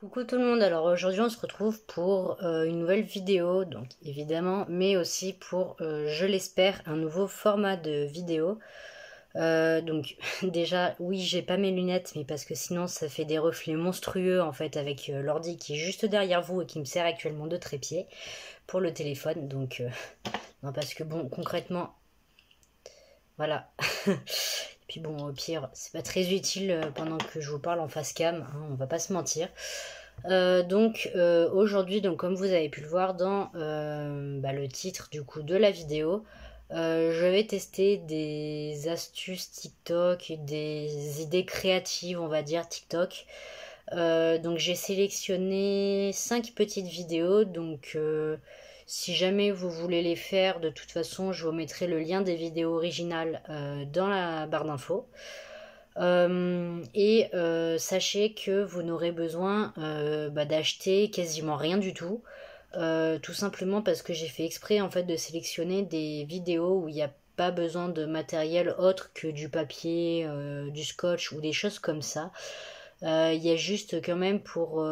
Coucou tout le monde, alors aujourd'hui on se retrouve pour une nouvelle vidéo, donc évidemment, mais aussi pour, je l'espère, un nouveau format de vidéo. Donc déjà, oui, j'ai pas mes lunettes, mais parce que sinon ça fait des reflets monstrueux en fait avec l'ordi qui est juste derrière vous et qui me sert actuellement de trépied pour le téléphone. Donc non, parce que bon, concrètement, voilà. Et puis bon, au pire, c'est pas très utile pendant que je vous parle en face cam, hein, on va pas se mentir. Aujourd'hui, donc comme vous avez pu le voir dans le titre du coup de la vidéo, je vais tester des astuces TikTok, des idées créatives, on va dire TikTok. Donc j'ai sélectionné 5 petites vidéos, donc si jamais vous voulez les faire, de toute façon je vous mettrai le lien des vidéos originales dans la barre d'infos. Sachez que vous n'aurez besoin d'acheter quasiment rien du tout. Tout simplement parce que j'ai fait exprès en fait de sélectionner des vidéos où il n'y a pas besoin de matériel autre que du papier, du scotch ou des choses comme ça. Il y a juste quand même pour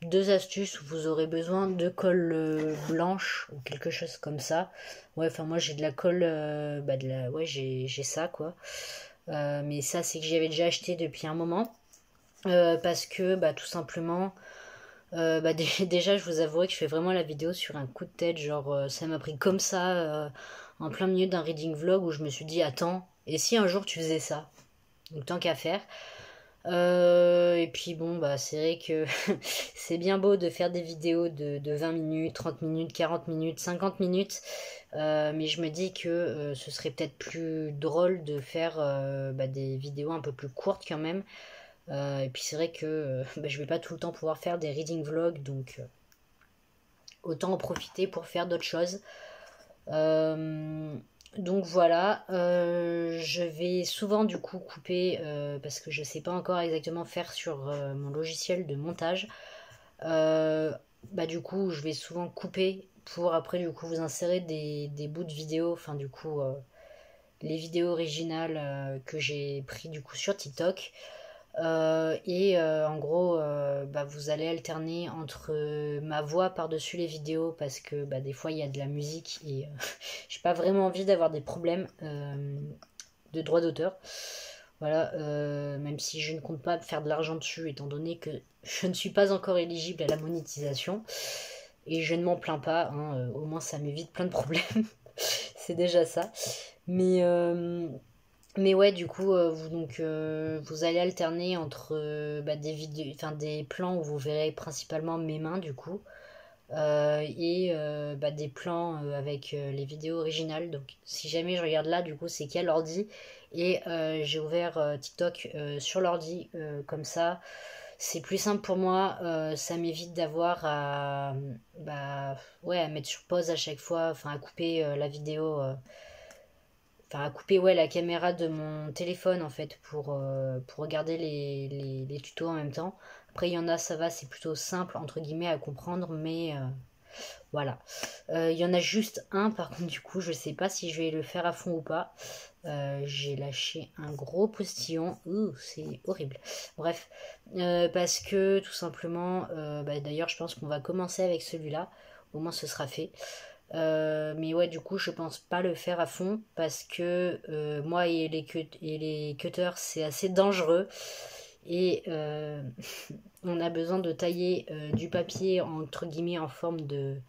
deux astuces où vous aurez besoin de colle blanche ou quelque chose comme ça. Ouais, enfin moi j'ai de la colle, ouais j'ai ça quoi. Mais ça c'est que j'y avais déjà acheté depuis un moment. Parce que tout simplement, déjà je vous avouerai que je fais vraiment la vidéo sur un coup de tête. Genre ça m'a pris comme ça en plein milieu d'un reading vlog où je me suis dit attends, et si un jour tu faisais ça? Donc tant qu'à faire. Et puis bon, c'est vrai que c'est bien beau de faire des vidéos de 20 minutes, 30 minutes, 40 minutes, 50 minutes, mais je me dis que ce serait peut-être plus drôle de faire des vidéos un peu plus courtes quand même. Et puis c'est vrai que je vais pas tout le temps pouvoir faire des reading vlogs, donc autant en profiter pour faire d'autres choses. Euh, donc voilà, je vais souvent du coup couper parce que je sais pas encore exactement faire sur mon logiciel de montage. Euh, du coup, je vais souvent couper pour après du coup vous insérer des bouts de vidéo, enfin du coup les vidéos originales que j'ai pris du coup sur TikTok. En gros, vous allez alterner entre ma voix par-dessus les vidéos parce que des fois il y a de la musique et j'ai pas vraiment envie d'avoir des problèmes de droit d'auteur. Voilà, même si je ne compte pas faire de l'argent dessus étant donné que je ne suis pas encore éligible à la monétisation et je ne m'en plains pas, hein, au moins ça m'évite plein de problèmes. C'est déjà ça. Mais mais ouais, du coup, vous allez alterner entre des vidéos, enfin des plans où vous verrez principalement mes mains, du coup, des plans avec les vidéos originales. Donc, si jamais je regarde là, du coup, c'est qu'il y a l'ordi et j'ai ouvert TikTok sur l'ordi, comme ça, c'est plus simple pour moi. Ça m'évite d'avoir à mettre sur pause à chaque fois, enfin à couper la vidéo. Enfin, à couper ouais, la caméra de mon téléphone en fait pour regarder les tutos en même temps. Après, il y en a, ça va, c'est plutôt simple entre guillemets à comprendre, mais voilà. Il y en a juste un, par contre, du coup, je sais pas si je vais le faire à fond ou pas. J'ai lâché un gros postillon. Ouh, c'est horrible. Bref, parce que tout simplement, d'ailleurs, je pense qu'on va commencer avec celui-là. Au moins, ce sera fait. Mais ouais, du coup, je pense pas le faire à fond parce que moi et les cutters, c'est assez dangereux. Et on a besoin de tailler du papier entre guillemets en forme de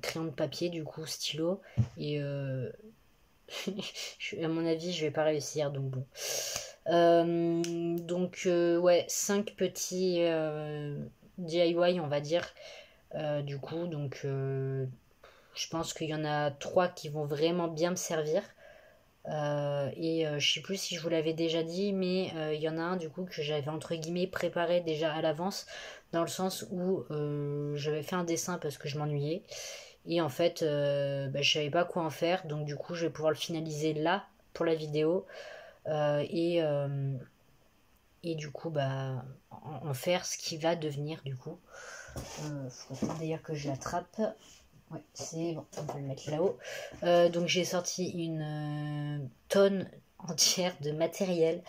crayon de papier, du coup, stylo. Et à mon avis, je vais pas réussir, donc bon. Ouais, 5 petits DIY, on va dire. Du coup, je pense qu'il y en a 3 qui vont vraiment bien me servir. Je sais plus si je vous l'avais déjà dit, mais il y en a un du coup que j'avais entre guillemets préparé déjà à l'avance, dans le sens où j'avais fait un dessin parce que je m'ennuyais. Et en fait, je savais pas quoi en faire, donc du coup, je vais pouvoir le finaliser là pour la vidéo. Euh, et, euh, et du coup, en faire ce qui va devenir du coup. Faut d'ailleurs que je l'attrape. Ouais, c'est bon, on peut le mettre là-haut. Donc j'ai sorti une tonne entière de matériel.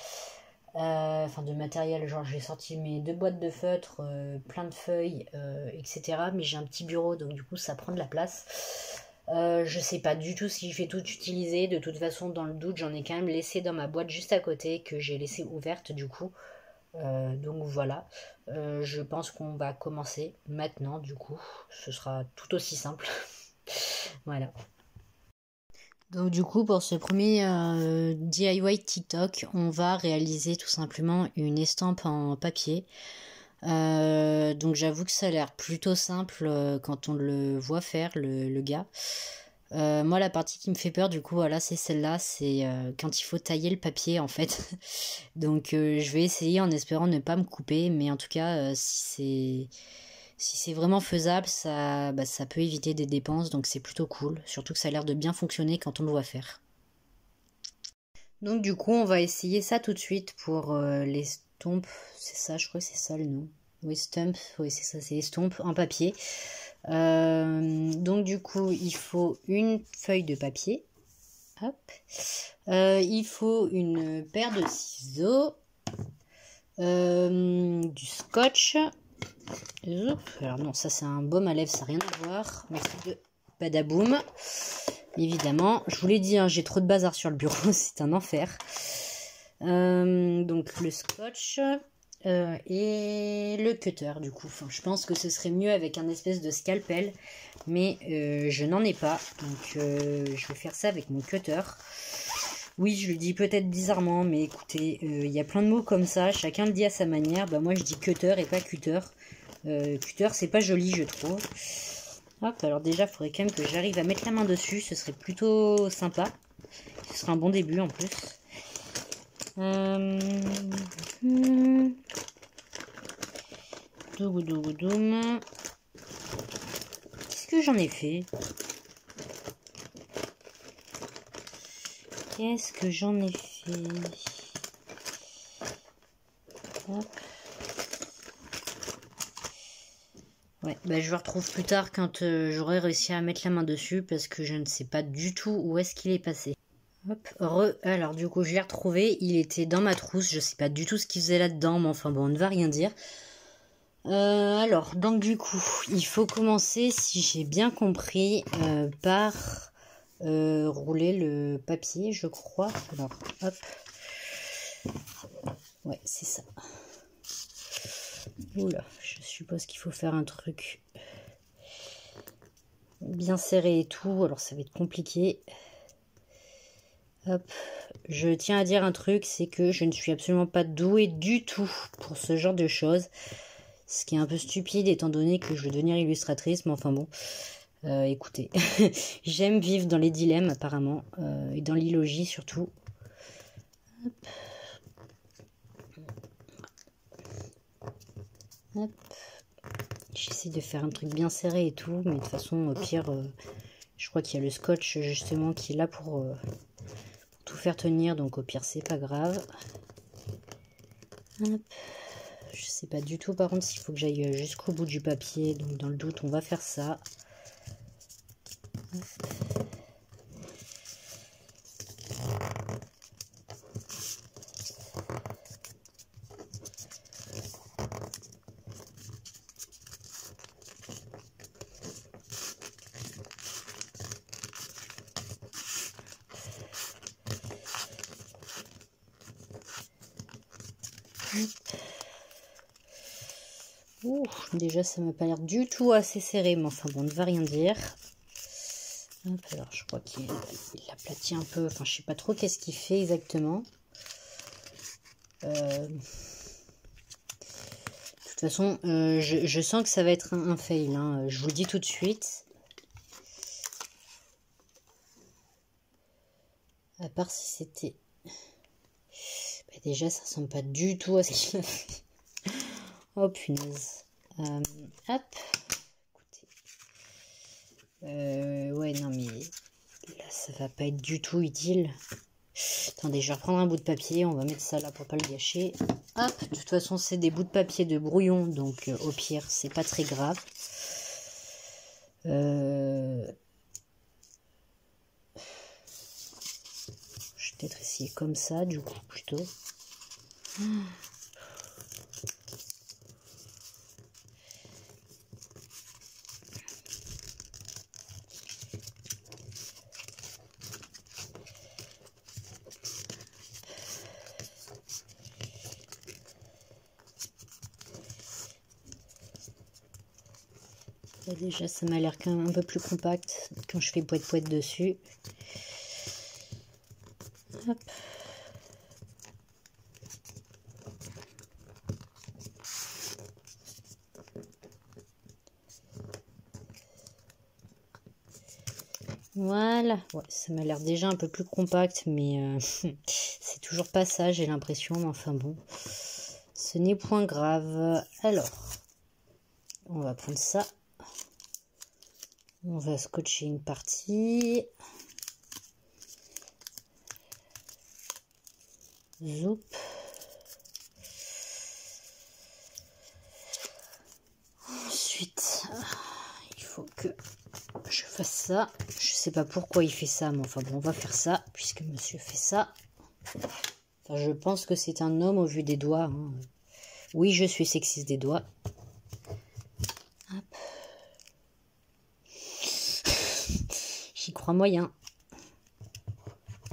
enfin de matériel, genre j'ai sorti mes 2 boîtes de feutres, plein de feuilles, etc. Mais j'ai un petit bureau, donc du coup ça prend de la place. Je sais pas du tout si je vais tout utiliser. De toute façon, dans le doute, j'en ai quand même laissé dans ma boîte juste à côté, que j'ai laissé ouverte du coup. Donc voilà. Je pense qu'on va commencer maintenant du coup. Ce sera tout aussi simple. Voilà. Donc du coup, pour ce premier DIY TikTok, on va réaliser tout simplement une estampe en papier. Donc j'avoue que ça a l'air plutôt simple quand on le voit faire, le gars. Moi, la partie qui me fait peur, du coup, voilà, c'est celle-là, c'est quand il faut tailler le papier, en fait. Donc je vais essayer en espérant ne pas me couper, mais en tout cas, si c'est vraiment faisable, ça peut éviter des dépenses, donc c'est plutôt cool. Surtout que ça a l'air de bien fonctionner quand on le voit faire. Donc du coup, on va essayer ça tout de suite pour les estompes. C'est ça, je crois que c'est ça le nom. Oui, stump, oui c'est ça, c'est estompes en papier. Donc du coup, il faut une feuille de papier. Hop. Il faut une paire de ciseaux. Du scotch. Alors non, ça c'est un baume à lèvres, ça n'a rien à voir. Merci de Badaboum. Évidemment, je vous l'ai dit, hein, j'ai trop de bazar sur le bureau, c'est un enfer. Donc le scotch et le cutter du coup. Enfin, je pense que ce serait mieux avec un espèce de scalpel, mais je n'en ai pas, donc je vais faire ça avec mon cutter. Oui, je le dis peut-être bizarrement, mais écoutez, il y a plein de mots comme ça, chacun le dit à sa manière. Bah moi je dis cutter et pas cutter. Cutter c'est pas joli je trouve. Hop, alors déjà il faudrait quand même que j'arrive à mettre la main dessus, ce serait plutôt sympa. Ce serait un bon début en plus. Doum. Qu'est-ce que j'en ai fait? Qu'est-ce que j'en ai fait? Hop. Ouais, bah je le retrouve plus tard quand j'aurai réussi à mettre la main dessus parce que je ne sais pas du tout où est-ce qu'il est passé. Hop, alors du coup je l'ai retrouvé, il était dans ma trousse, je sais pas du tout ce qu'il faisait là-dedans, mais enfin bon, on ne va rien dire. Alors, donc du coup, il faut commencer, si j'ai bien compris, par rouler le papier, je crois. Alors, hop. Ouais, c'est ça. Oula, je suppose qu'il faut faire un truc bien serré et tout, alors ça va être compliqué. Hop, je tiens à dire un truc, c'est que je ne suis absolument pas douée du tout pour ce genre de choses. Ce qui est un peu stupide étant donné que je veux devenir illustratrice, mais enfin bon. Écoutez, j'aime vivre dans les dilemmes apparemment, et dans l'illogie surtout. Hop. Hop. J'essaie de faire un truc bien serré et tout, mais de toute façon, au pire, je crois qu'il y a le scotch justement qui est là pour tout faire tenir, donc au pire, c'est pas grave. Hop. Je sais pas du tout par contre s'il faut que j'aille jusqu'au bout du papier, donc dans le doute, on va faire ça. Hop. Ouh, déjà ça m'a pas l'air du tout assez serré, mais enfin bon, on ne va rien dire. Hop, alors je crois qu'il l'aplatit un peu, enfin je sais pas trop qu'est-ce qu'il fait exactement. De toute façon, je sens que ça va être un fail, hein, je vous le dis tout de suite. À part si c'était... Bah déjà ça ressemble pas du tout à ce qu'il a fait. Oh punaise. Hop. Écoutez. Ouais, non, mais là, ça va pas être du tout utile. Attendez, je vais reprendre un bout de papier. On va mettre ça là pour pas le gâcher. Hop. De toute façon, c'est des bouts de papier de brouillon. Donc, au pire, c'est pas très grave. Je vais peut-être essayer comme ça, du coup, plutôt. Là, déjà, ça m'a l'air quand même un peu plus compact quand je fais poète-poète dessus. Hop. Voilà, ouais, ça m'a l'air déjà un peu plus compact, mais c'est toujours pas ça, j'ai l'impression, mais enfin bon, ce n'est point grave. Alors, on va prendre ça, on va scotcher une partie, zoup. Ensuite, il faut que je fasse ça. Je sais pas pourquoi il fait ça, mais enfin bon, on va faire ça, puisque monsieur fait ça. Enfin, je pense que c'est un homme au vu des doigts. Hein. Oui, je suis sexiste des doigts. Hop. J'y crois moyen.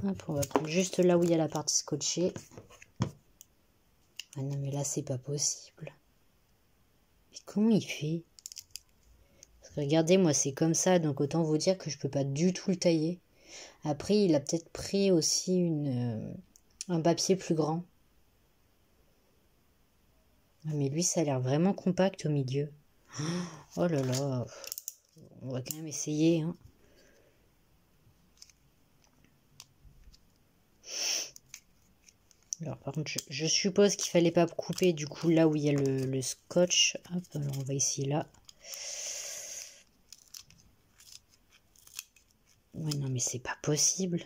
Hop, on va prendre juste là où il y a la partie scotchée. Ah non, mais là, c'est pas possible. Mais comment il fait? Regardez, moi c'est comme ça, donc autant vous dire que je peux pas du tout le tailler. Après, il a peut-être pris aussi un papier plus grand. Mais lui, ça a l'air vraiment compact au milieu. Oh là là, on va quand même essayer. Hein. Alors par contre, je suppose qu'il fallait pas couper du coup là où il y a le scotch. Hop, alors on va essayer là. Ouais, non, mais c'est pas possible.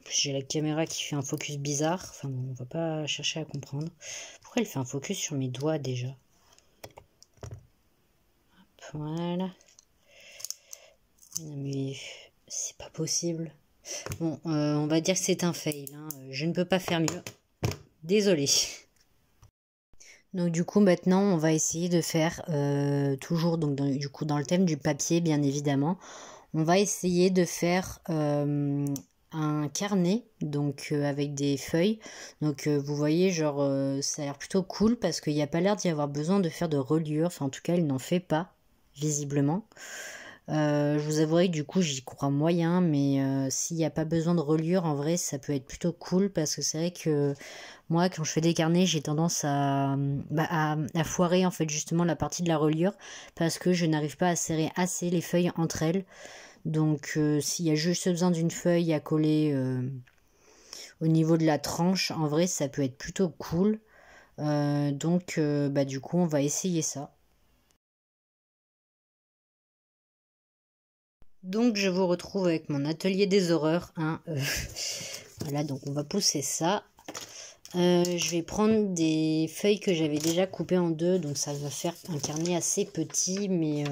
J'ai la caméra qui fait un focus bizarre. Enfin, bon, on va pas chercher à comprendre. Pourquoi elle fait un focus sur mes doigts déjà? Hop, voilà. Non, mais c'est pas possible. Bon, on va dire que c'est un fail. Hein. Je ne peux pas faire mieux. Désolée. Donc du coup maintenant on va essayer de faire toujours donc du coup dans le thème du papier bien évidemment. On va essayer de faire un carnet donc avec des feuilles. Donc vous voyez genre ça a l'air plutôt cool parce qu'il n'y a pas l'air d'y avoir besoin de faire de reliure. Enfin en tout cas il n'en fait pas visiblement. Je vous avouerai que du coup j'y crois moyen, mais s'il n'y a pas besoin de reliure, en vrai ça peut être plutôt cool parce que c'est vrai que moi quand je fais des carnets j'ai tendance à foirer en fait justement la partie de la reliure parce que je n'arrive pas à serrer assez les feuilles entre elles. Donc s'il y a juste besoin d'une feuille à coller au niveau de la tranche, en vrai ça peut être plutôt cool. Donc du coup on va essayer ça. Donc je vous retrouve avec mon atelier des horreurs. Hein, voilà, donc on va pousser ça. Je vais prendre des feuilles que j'avais déjà coupées en deux. Donc ça va faire un carnet assez petit. Mais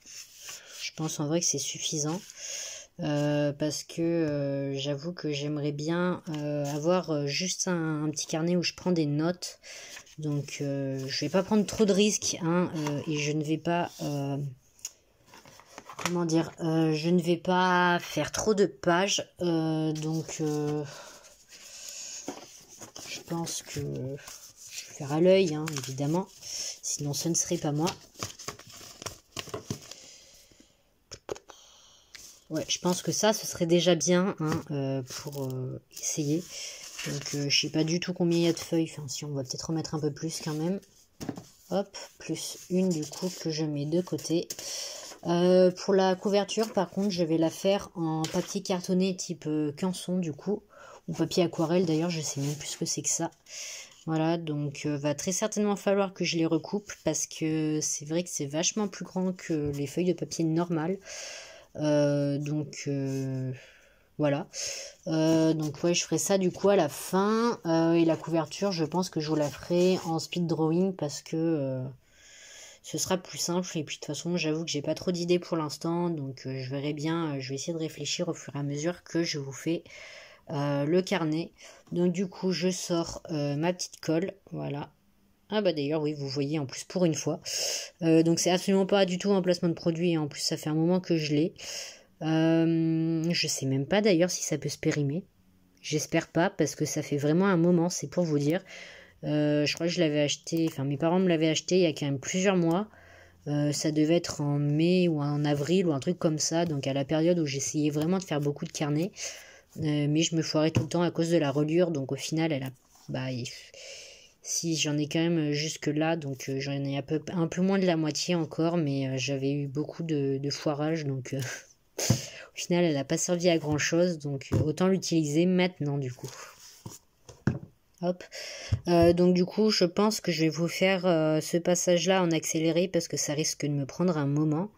je pense en vrai que c'est suffisant. Parce que j'avoue que j'aimerais bien avoir juste un petit carnet où je prends des notes. Donc je vais pas prendre trop de risques. Hein, et je ne vais pas... comment dire, je ne vais pas faire trop de pages, donc je pense que je vais faire à l'œil, hein, évidemment, sinon ce ne serait pas moi. Ouais, je pense que ça, ce serait déjà bien hein, pour essayer. Donc je sais pas du tout combien il y a de feuilles, enfin si on va peut-être remettre un peu plus quand même. Hop, plus une du coup que je mets de côté. Pour la couverture, par contre, je vais la faire en papier cartonné type Canson, du coup. Ou papier aquarelle, d'ailleurs, je sais même plus ce que c'est que ça. Voilà, donc va très certainement falloir que je les recoupe parce que c'est vrai que c'est vachement plus grand que les feuilles de papier normales. Donc voilà. Donc ouais, je ferai ça du coup à la fin. Et la couverture, je pense que je vous la ferai en speed drawing parce que... ce sera plus simple et puis de toute façon j'avoue que j'ai pas trop d'idées pour l'instant donc je verrai bien, je vais essayer de réfléchir au fur et à mesure que je vous fais le carnet. Donc du coup je sors ma petite colle, voilà. Ah bah d'ailleurs oui, vous voyez en plus pour une fois. Donc c'est absolument pas du tout un placement de produit, hein. En plus ça fait un moment que je l'ai. Je sais même pas d'ailleurs si ça peut se périmer. J'espère pas parce que ça fait vraiment un moment, c'est pour vous dire. Je crois que je l'avais acheté, enfin mes parents me l'avaient acheté il y a quand même plusieurs mois. Ça devait être en mai ou en avril ou un truc comme ça, donc à la période où j'essayais vraiment de faire beaucoup de carnets. Mais je me foirais tout le temps à cause de la reliure, donc au final elle a... Bah, si j'en ai quand même jusque là, donc j'en ai un peu moins de la moitié encore, mais j'avais eu beaucoup de foirage, donc au final elle n'a pas servi à grand chose, donc autant l'utiliser maintenant du coup. Hop. Donc du coup je pense que je vais vous faire ce passage là en accéléré parce que ça risque de me prendre un moment.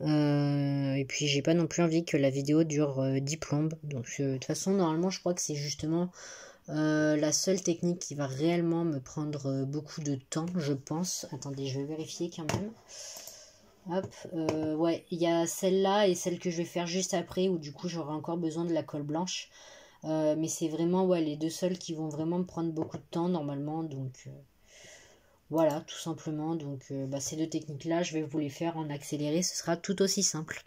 Et puis j'ai pas non plus envie que la vidéo dure 10 plombes. Donc de toute façon normalement je crois que c'est justement la seule technique qui va réellement me prendre beaucoup de temps, je pense. Attendez, je vais vérifier quand même. Hop, ouais, il y a celle-là et celle que je vais faire juste après où du coup j'aurai encore besoin de la colle blanche. Mais c'est vraiment ouais, les deux seuls qui vont vraiment me prendre beaucoup de temps normalement. Donc voilà, tout simplement. Donc bah, ces deux techniques-là, je vais vous les faire en accéléré. Ce sera tout aussi simple.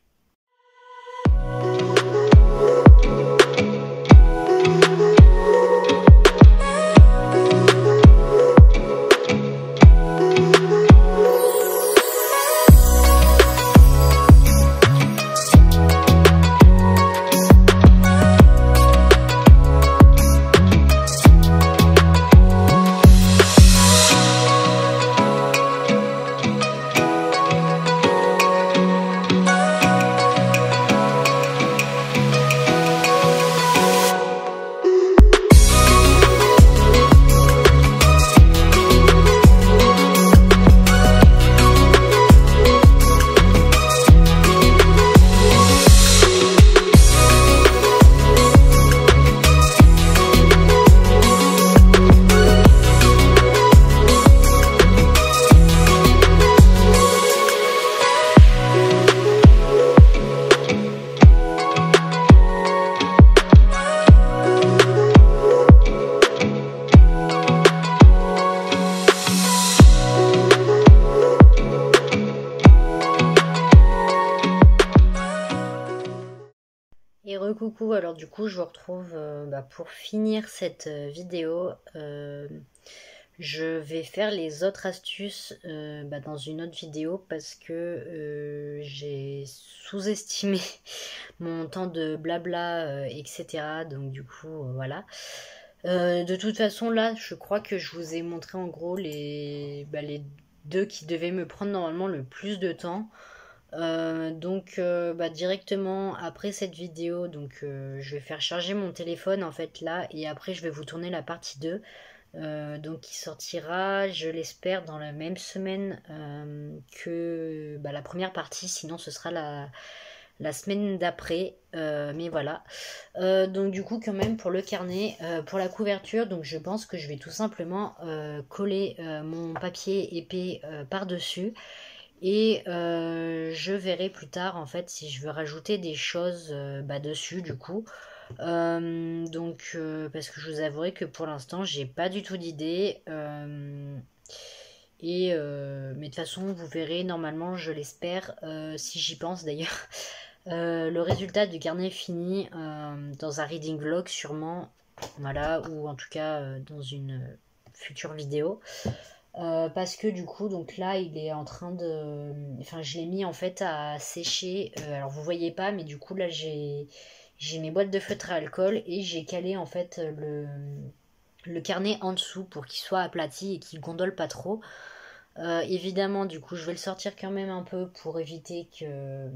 Et recoucou, alors du coup je vous retrouve pour finir cette vidéo. Je vais faire les autres astuces dans une autre vidéo parce que j'ai sous-estimé mon temps de blabla, etc. Donc du coup voilà. De toute façon là je crois que je vous ai montré en gros les deux qui devaient me prendre normalement le plus de temps. Donc directement après cette vidéo donc je vais faire charger mon téléphone en fait là et après je vais vous tourner la partie 2 donc qui sortira je l'espère dans la même semaine que la première partie, sinon ce sera la semaine d'après, mais voilà. Donc du coup quand même pour le carnet, pour la couverture, donc je pense que je vais tout simplement coller mon papier épais par dessus. Et je verrai plus tard en fait si je veux rajouter des choses dessus du coup. Parce que je vous avouerai que pour l'instant j'ai pas du tout d'idée. Mais de toute façon vous verrez normalement, je l'espère, si j'y pense d'ailleurs, le résultat du carnet fini dans un reading vlog sûrement. Voilà, ou en tout cas dans une future vidéo. Parce que du coup donc là il est en train de, enfin je l'ai mis en fait à sécher, alors vous voyez pas mais du coup là j'ai mes boîtes de feutre à alcool et j'ai calé en fait le carnet en dessous pour qu'il soit aplati et qu'il gondole pas trop. Évidemment du coup je vais le sortir quand même un peu pour éviter qu'il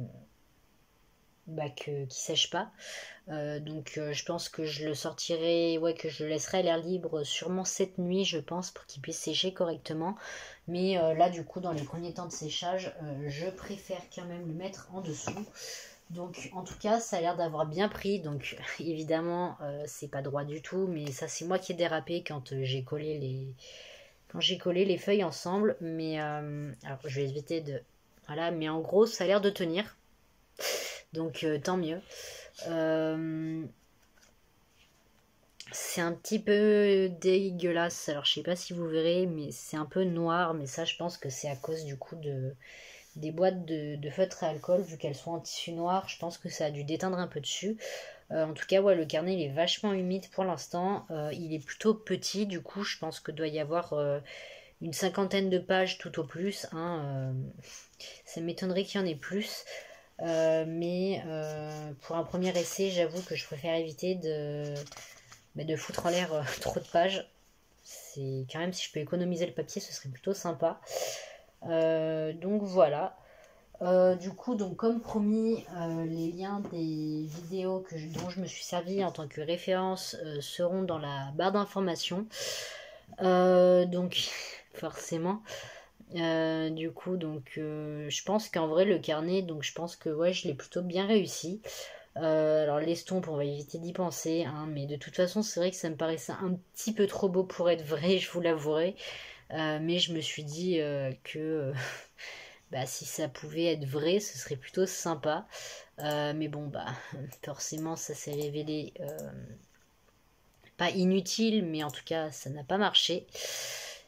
sèche pas. Je pense que je le sortirai, ouais, que je le laisserai à l'air libre sûrement cette nuit, je pense, pour qu'il puisse sécher correctement. Mais là, du coup, dans les premiers temps de séchage, je préfère quand même le mettre en dessous. Donc, en tout cas, ça a l'air d'avoir bien pris. Donc, évidemment, c'est pas droit du tout, mais ça, c'est moi qui ai dérapé quand j'ai collé les feuilles ensemble. Mais alors, je vais éviter de, voilà, mais en gros, ça a l'air de tenir. Donc tant mieux. C'est un petit peu dégueulasse, alors je sais pas si vous verrez, mais c'est un peu noir, mais ça je pense que c'est à cause du coup des boîtes de feutre à alcool, vu qu'elles sont en tissu noir, je pense que ça a dû déteindre un peu dessus. En tout cas, ouais, le carnet il est vachement humide pour l'instant, il est plutôt petit, du coup je pense que doit y avoir une cinquantaine de pages tout au plus, hein, ça m'étonnerait qu'il y en ait plus. Mais pour un premier essai, j'avoue que je préfère éviter de foutre en l'air trop de pages. C'est quand même, si je peux économiser le papier, ce serait plutôt sympa. Donc voilà. Du coup, donc comme promis, les liens des vidéos dont je me suis servi en tant que référence seront dans la barre d'information. Donc forcément. Du coup, donc je pense qu'en vrai le carnet, donc je pense que ouais, je l'ai plutôt bien réussi. Alors l'estompe, on va éviter d'y penser, hein, mais de toute façon, c'est vrai que ça me paraissait un petit peu trop beau pour être vrai, je vous l'avouerai. Mais je me suis dit que bah, si ça pouvait être vrai, ce serait plutôt sympa. Mais bon, bah forcément, ça s'est révélé pas inutile, mais en tout cas, ça n'a pas marché.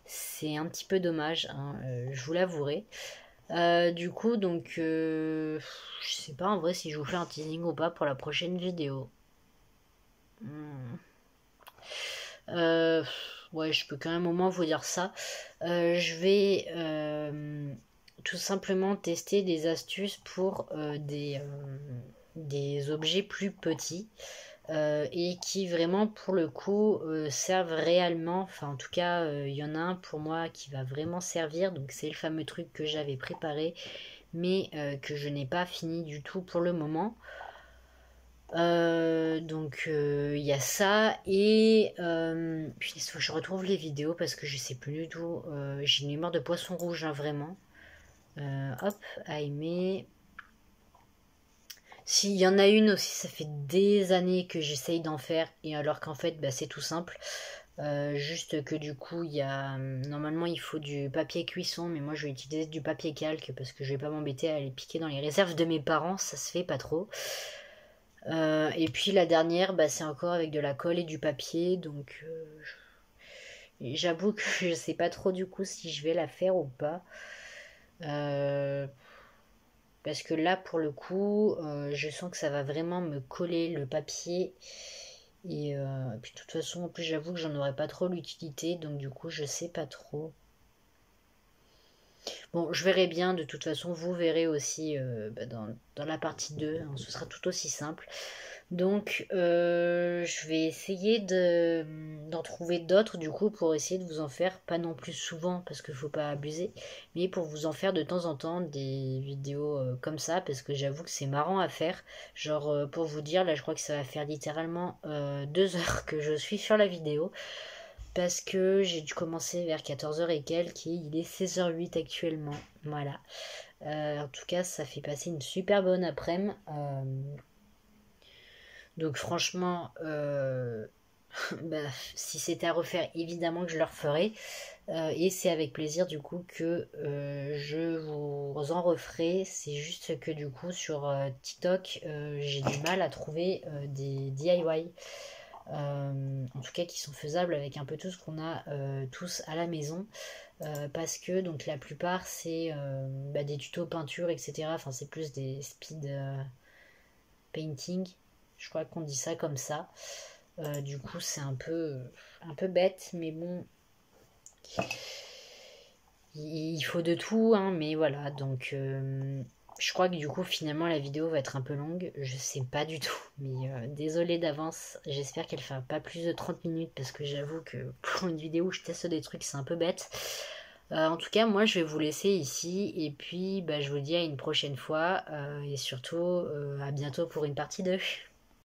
C'est un petit peu dommage, hein, je vous l'avouerai. Du coup, donc, je sais pas en vrai si je vous fais un teasing ou pas pour la prochaine vidéo. Hmm. Euh, ouais, je peux quand même au moins vous dire ça. Je vais tout simplement tester des astuces pour des objets plus petits. Et qui vraiment pour le coup servent réellement, enfin en tout cas il y en a un pour moi qui va vraiment servir, donc c'est le fameux truc que j'avais préparé mais que je n'ai pas fini du tout pour le moment. Donc il y a ça et puis il faut que je retrouve les vidéos parce que je sais plus du tout, j'ai une mémoire de poisson rouge hein, vraiment. Hop, à aimer. S'il y en a une aussi, ça fait des années que j'essaye d'en faire, et alors qu'en fait, bah, c'est tout simple. Juste que du coup, il y a. Normalement, il faut du papier cuisson, mais moi je vais utiliser du papier calque parce que je vais pas m'embêter à aller piquer dans les réserves de mes parents, ça se fait pas trop. Et puis la dernière, bah, c'est encore avec de la colle et du papier, donc j'avoue que je sais pas trop du coup si je vais la faire ou pas. Euh, Parce que là, pour le coup, je sens que ça va vraiment me coller le papier. Et puis de toute façon, en plus, j'avoue que j'en aurais pas trop l'utilité. Donc du coup, je sais pas trop. Bon, je verrai bien. De toute façon, vous verrez aussi bah, dans la partie 2, hein, ce sera tout aussi simple. Donc, je vais essayer d'en trouver d'autres du coup pour essayer de vous en faire, pas non plus souvent parce qu'il faut pas abuser, mais pour vous en faire de temps en temps des vidéos comme ça parce que j'avoue que c'est marrant à faire. Genre, pour vous dire, là je crois que ça va faire littéralement 2 heures que je suis sur la vidéo parce que j'ai dû commencer vers 14h et quelques et il est 16h08 actuellement. Voilà. En tout cas, ça fait passer une super bonne après-midi. Donc franchement, bah, si c'était à refaire, évidemment que je le referais. Et c'est avec plaisir du coup que je vous en referai. C'est juste que du coup sur TikTok, j'ai du mal à trouver des DIY. En tout cas qui sont faisables avec un peu tout ce qu'on a tous à la maison. Parce que donc la plupart c'est bah, des tutos peinture, etc. Enfin c'est plus des speed painting. Je crois qu'on dit ça comme ça. Du coup, c'est un peu bête, mais bon, il faut de tout, hein, mais voilà. Donc, je crois que du coup, finalement, la vidéo va être un peu longue. Je sais pas du tout, mais désolée d'avance. J'espère qu'elle fera pas plus de 30 minutes parce que j'avoue que pour une vidéo où je teste des trucs, c'est un peu bête. En tout cas, moi, je vais vous laisser ici et puis bah, je vous dis à une prochaine fois et surtout à bientôt pour une partie 2.